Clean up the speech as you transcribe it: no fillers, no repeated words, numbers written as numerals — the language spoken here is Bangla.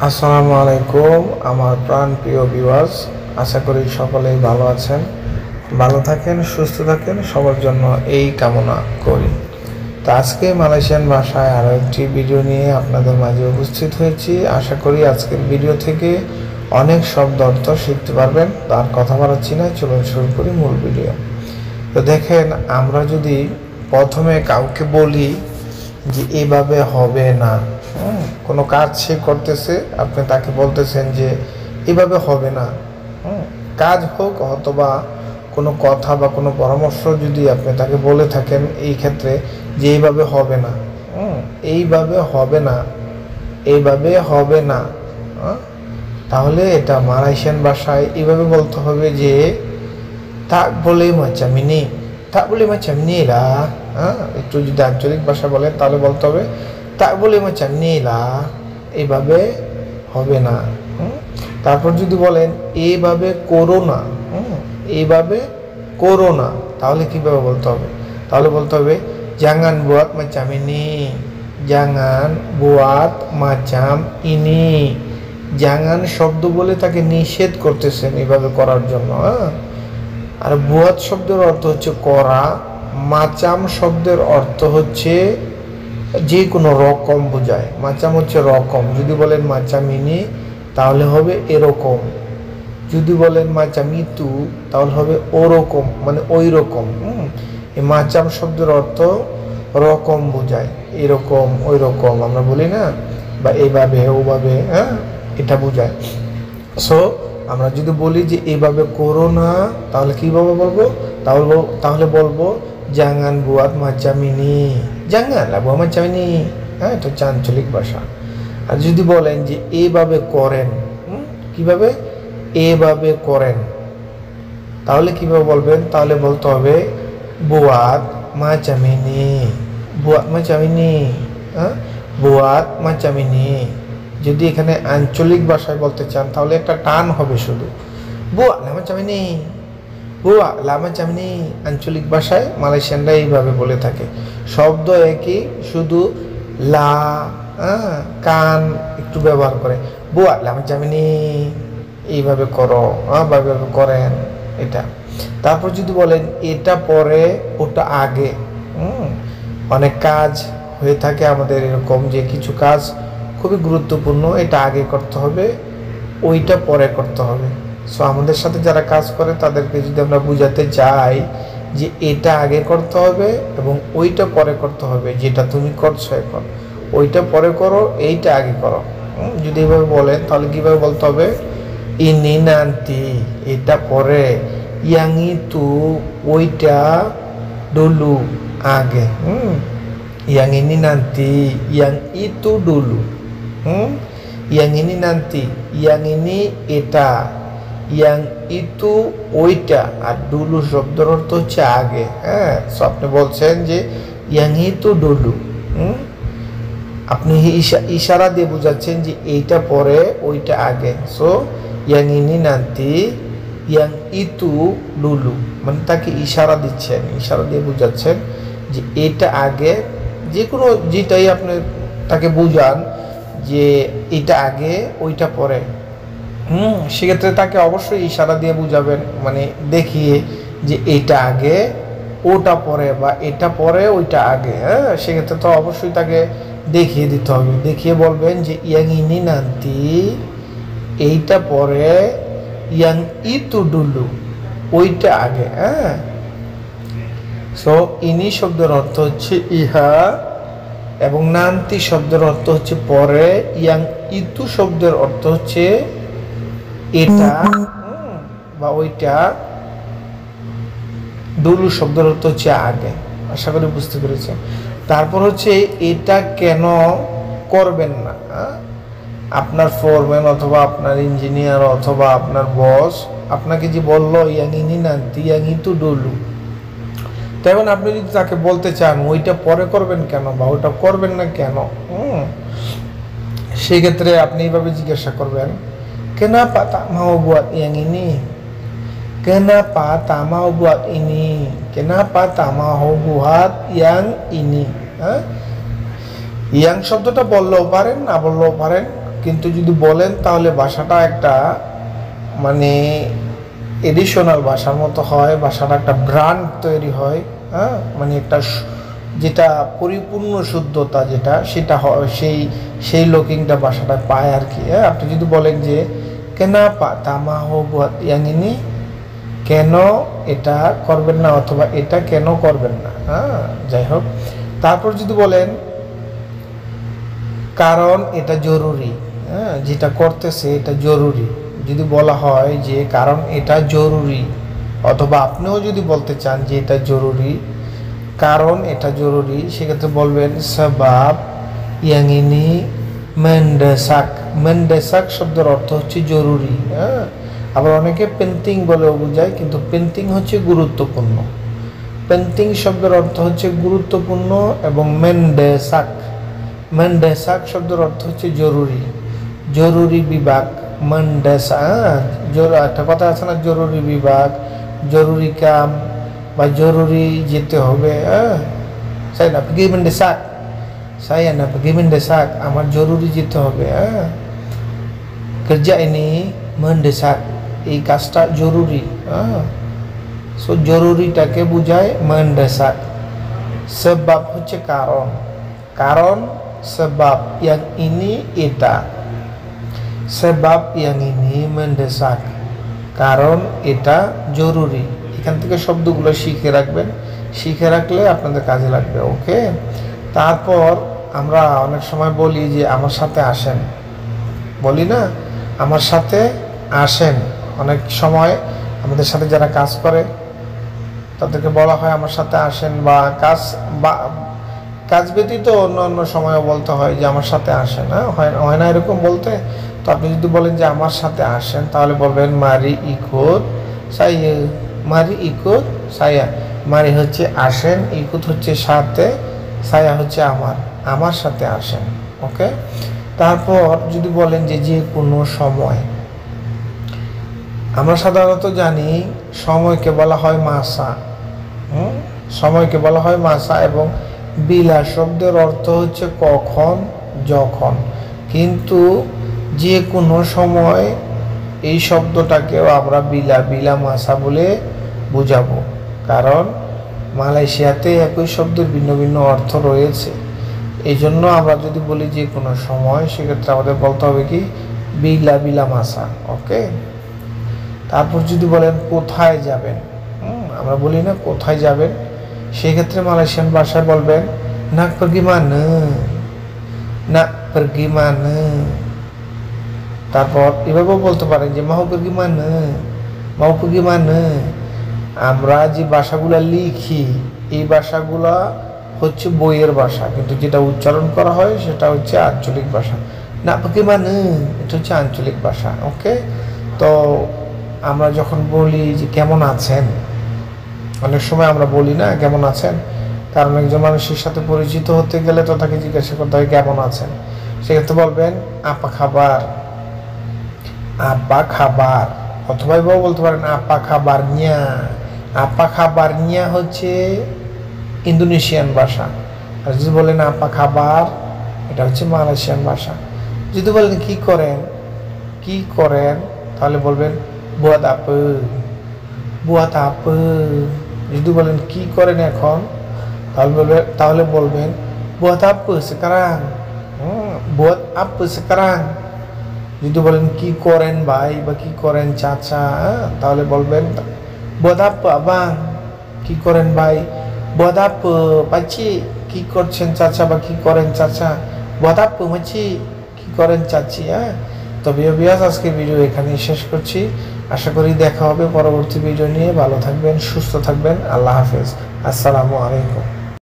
আসসালামু আলাইকুম আমার প্রাণ প্রিয় ভিউয়ার্স, আশা করি সকলেই ভালো আছেন, ভালো থাকেন, সুস্থ থাকেন, সবার জন্য এই কামনা করি। তো আজকে মালয়েশিয়ান ভাষায় আরও একটি ভিডিও নিয়ে আপনাদের মাঝে উপস্থিত হয়েছি। আশা করি আজকের ভিডিও থেকে অনেক শব্দ অর্থ শিখতে পারবেন। তার কথা বাড়াচ্ছি না, চলুন শুরু করি মূল ভিডিও। তো দেখেন, আমরা যদি প্রথমে কাউকে বলি যে এভাবে হবে না, কোনো কাজ সে করতেছে, আপনি তাকে বলতেছেন যে এভাবে হবে না, কাজ হোক অথবা কোনো কথা বা কোনো পরামর্শ যদি আপনি তাকে বলে থাকেন এই ক্ষেত্রে যে এইভাবে হবে না, এইভাবে হবে না, এইভাবে হবে না, তাহলে এটা মালয়েশিয়ান ভাষায় এইভাবে বলতে হবে যে tak boleh macam ini, tak boleh macam ni lah। একটু যদি আঞ্চলিক ভাষা বলেন তাহলে বলতে হবে tak boleh macam ni lah, এইভাবে হবে না। তারপর যদি বলেন এইভাবে করো না, এইভাবে করো না, তাহলে কিভাবে বলতে হবে? তাহলে বলতে হবে jangan buat macam ini, jangan buat macam ini। jangan শব্দ বলে তাকে নিষেধ করতেছেন এইভাবে করার জন্য। আর বুয়াত শব্দের অর্থ হচ্ছে করা, মাচাম শব্দের অর্থ হচ্ছে যে কোনো রকম বোঝায়। মাচাম হচ্ছে রকম। যদি বলেন মাচামিনি তাহলে হবে এরকম, যদি বলেন মাচামিতু তাহলে হবে ওরকম, মানে ওই রকম। এই মাচাম শব্দের অর্থ রকম বোঝায়, এরকম ওই রকম আমরা বলি না, বা এইভাবে ওভাবে, এটা বোঝায়। সো আমরা যদি বলি যে এইভাবে করো না তাহলে কীভাবে বলবো? তাহলে বলবো jangan buat macam ini, janganlah buat macam ini। এটা হচ্ছে আঞ্চলিক ভাষা। আর যদি বলেন যে এইভাবে করেন, কিভাবে? এইভাবে করেন, তাহলে কিভাবে বলবেন? তাহলে বলতে হবে buat macam ini, buat macam ini, buat macam ini। যদি এখানে আঞ্চলিক ভাষায় বলতে চান তাহলে একটা টান হবে শুধু, বুয়া লামা চামিনি, বুয়া লামা চামিনি। আঞ্চলিক ভাষায় মালয়েশিয়ানরা এইভাবে বলে থাকে, শব্দ একই, শুধু লা কান একটু ব্যবহার করে, বুয়া লামা চামিনি, এইভাবে করো, ভাবে করেন এটা। তারপর যদি বলেন এটা পরে ওটা আগে, অনেক কাজ হয়ে থাকে আমাদের এরকম যে কিছু কাজ খুবই গুরুত্বপূর্ণ, এটা আগে করতে হবে, ওইটা পরে করতে হবে। সো আমাদের সাথে যারা কাজ করে তাদেরকে যদি আমরা বুঝাতে চাই যে এটা আগে করতে হবে এবং ওইটা পরে করতে হবে, যেটা তুমি করছো এখন ওইটা পরে করো, এইটা আগে করো। যদি এইভাবে বলেন তাহলে কীভাবে বলতে হবে? ini nanti, এটা পরে, yang itu ওইটা dulu আগে, yang ini nanti, yang itu dulu, yang ini nanti, yang ini এটা, yang itu ওইটা, আর dulu শব্দের অর্থ হচ্ছে আগে। সো আপনি বলছেন যে yang itu dulu, আপনি ইশারা দিয়ে বোঝাচ্ছেন যে এইটা পরে ওইটা আগে। So yang ini nanti, yang itu dulu, মানে তাকে ইশারা দিচ্ছেন, ইশারা দিয়ে বোঝাচ্ছেন যে এটা আগে, যে কোনো যেটাই আপনি তাকে বুঝান যে এটা আগে ওইটা পরে, সেক্ষেত্রে তাকে অবশ্যই ইশারা দিয়ে বুঝাবেন, মানে দেখিয়ে যে এটা আগে ওটা পরে, বা এটা পরে ওইটা আগে। সেক্ষেত্রে তো অবশ্যই তাকে দেখিয়ে দিতে হবে, দেখিয়ে বলবেন যে yang ini nanti, এইটা পরে, yang itu dulu, ওইটা আগে। সো ইনি শব্দের অর্থ হচ্ছে ইহা, এবং নান্তি শব্দের অর্থ হচ্ছে পরে, yang itu শব্দের অর্থ হচ্ছে এটা বা ওইটা, dulu শব্দের অর্থ হচ্ছে আগে। আশা করি বুঝতে পেরেছেন। তারপর হচ্ছে এটা কেন করবেন না? আপনার ফোরম্যান অথবা আপনার ইঞ্জিনিয়ার অথবা আপনার বস আপনাকে যে বললো yang ini nanti, yang itu dulu, তেমন আপনি যদি তাকে বলতে চান ওইটা পরে করবেন কেন বা ওইটা করবেন না কেন, সেক্ষেত্রে আপনি এইভাবে জিজ্ঞাসা করবেন kenapa tak mau buat yang ini, kenapa tak mau buat ini, kenapa tak mau buat yang ini। yang শব্দটা বললেও পারেন, না বললেও পারেন, কিন্তু যদি বলেন তাহলে ভাষাটা একটা মানে এডিশনাল ভাষার মতো হয়, ভাষাটা একটা ব্র্যান্ড তৈরি হয়। হ্যাঁ, মানে একটা যেটা পরিপূর্ণ শুদ্ধতা যেটা সেটা হয়, সেই লুকিংটা ভাষাটা পায় আর কি। হ্যাঁ, আপনি যদি বলেন যে কেনাপা তামাহো বুয়াত ইয়াং ইনি, কেন এটা করবেন না, অথবা এটা কেন করবেন না। হ্যাঁ, যাই হোক, তারপর যদি বলেন কারণ এটা জরুরি, হ্যাঁ, যেটা করতেছে এটা জরুরি, যদি বলা হয় যে কারণ এটা জরুরি, অথবা আপনিও যদি বলতে চান যে এটা জরুরি, কারণ এটা জরুরি, সেক্ষেত্রে বলবেন সবাব ইয়াং ইনি মেন্ডেসাক। মেন্ডেসাক শব্দের অর্থ হচ্ছে জরুরি। হ্যাঁ, আবার অনেকে পেন্টিং বলেও বোঝায়, কিন্তু পেন্টিং হচ্ছে গুরুত্বপূর্ণ। পেন্টিং শব্দের অর্থ হচ্ছে গুরুত্বপূর্ণ, এবং মেন্ডেসাক, মেন্ডেসাক শব্দের অর্থ হচ্ছে জরুরি, জরুরি বিভাগ। মেন্ডেসা, একটা কথা আছে না, জরুরি বিভাগ, জরুরি কাম, বা জরুরি যেতে হবে। হ্যাঁ, তাই না, pergi mendesak, saya nak pergi mendesak, আমার জরুরি যেতে হবে। হ্যাঁ, kerja ini mendesak, এই কাজটা জরুরি। হ্যাঁ, সো জরুরিটাকে বোঝায় mendesak। sebab হচ্ছে কারণ, কারণ sebab yang ini এটা, sebab yang ini mendesak, কারণ এটা জরুরি। এখান থেকে শব্দগুলো শিখে রাখবেন, শিখে রাখলে আপনাদের কাজে লাগবে। ওকে, তারপর আমরা অনেক সময় বলি যে আমার সাথে আসেন, বলি না, আমার সাথে আসেন। অনেক সময় আমাদের সাথে যারা কাজ করে তাদেরকে বলা হয় আমার সাথে আসেন, বা কাজ ব্যতীত অন্য অন্য সময়ও বলতে হয় যে আমার সাথে আসেন। হ্যাঁ, হয় না এরকম বলতে? তো আপনি যদি বলেন যে আমার সাথে আসেন, তাহলে বলবেন মারি ইকুত সাইয়া, মারি ইকুত সাইয়া। মারি হচ্ছে আসেন, ইকুত হচ্ছে সাথে, সাইয়া হচ্ছে আমার সাথে আসেন। ওকে, তারপর যদি বলেন যে যে কোনো সময়, আমরা সাধারণত জানি সময়কে বলা হয় মাসা। সময়কে বলা হয় মাসা, এবং বিলা শব্দের অর্থ হচ্ছে কখন, যখন। কিন্তু যে কোনো সময় এই শব্দটাকেও আমরা বিলা মাসা বলে বুঝাবো, কারণ মালয়েশিয়াতে একই শব্দের ভিন্ন ভিন্ন অর্থ রয়েছে। এই জন্য আমরা যদি বলি যে কোনো সময়, সেক্ষেত্রে আমাদের বলতে হবে কি বিলা মাসা। ওকে, তারপর যদি বলেন কোথায় যাবেন, আমরা বলি না কোথায় যাবেন, সেক্ষেত্রে মালয়েশিয়ান ভাষায় বলবেন nak pergi mana, nak pergi mana। তারপর এভাবেও বলতে পারেন যে mau pergi mana, mau pergi mana। আমরা যে ভাষাগুলো লিখি এই ভাষাগুলা হচ্ছে বইয়ের ভাষা, কিন্তু যেটা উচ্চারণ করা হয় সেটা হচ্ছে আঞ্চলিক ভাষা। nak pergi mana এটা হচ্ছে আঞ্চলিক ভাষা। ওকে, তো আমরা যখন বলি যে কেমন আছেন, অনেক সময় আমরা বলি না কেমন আছেন, কারণ একজন মানুষের সাথে পরিচিত হতে গেলে তো তাকে জিজ্ঞাসা করতে হয় কেমন আছেন। সেক্ষেত্রে বলবেন আপা খাবার, আপা খাবার, অথবা এভাবে বলতে পারেন আপা খাবারnya। আপা খাবারnya হচ্ছে ইন্দোনেশিয়ান ভাষা, আর যদি বলেন আপা খাবার, এটা হচ্ছে মালয়েশিয়ান ভাষা। যদি বলেন কি করেন, কি করেন, তাহলে বলবেন buat apa, buat apa। যদি বলেন কি করেন এখন, তাহলে বলবেন buat apa sekarang, buat apa sekarang। যদি বলেন কি করেন ভাই বা কি করেন চাচা, তাহলে বলবেন buat apa abang, কি করেন ভাই, buat apa pakcik, কি করছেন চাচা বা কি করেন চাচা, buat apa makcik, কি করেন চাচি। তো বিয়াস, আজকে ভিডিও এখানেই শেষ করছি। আশা করি দেখা হবে পরবর্তী ভিডিও নিয়ে। ভালো থাকবেন, সুস্থ থাকবেন। আল্লাহ হাফেজ, আসসালামু আলাইকুম।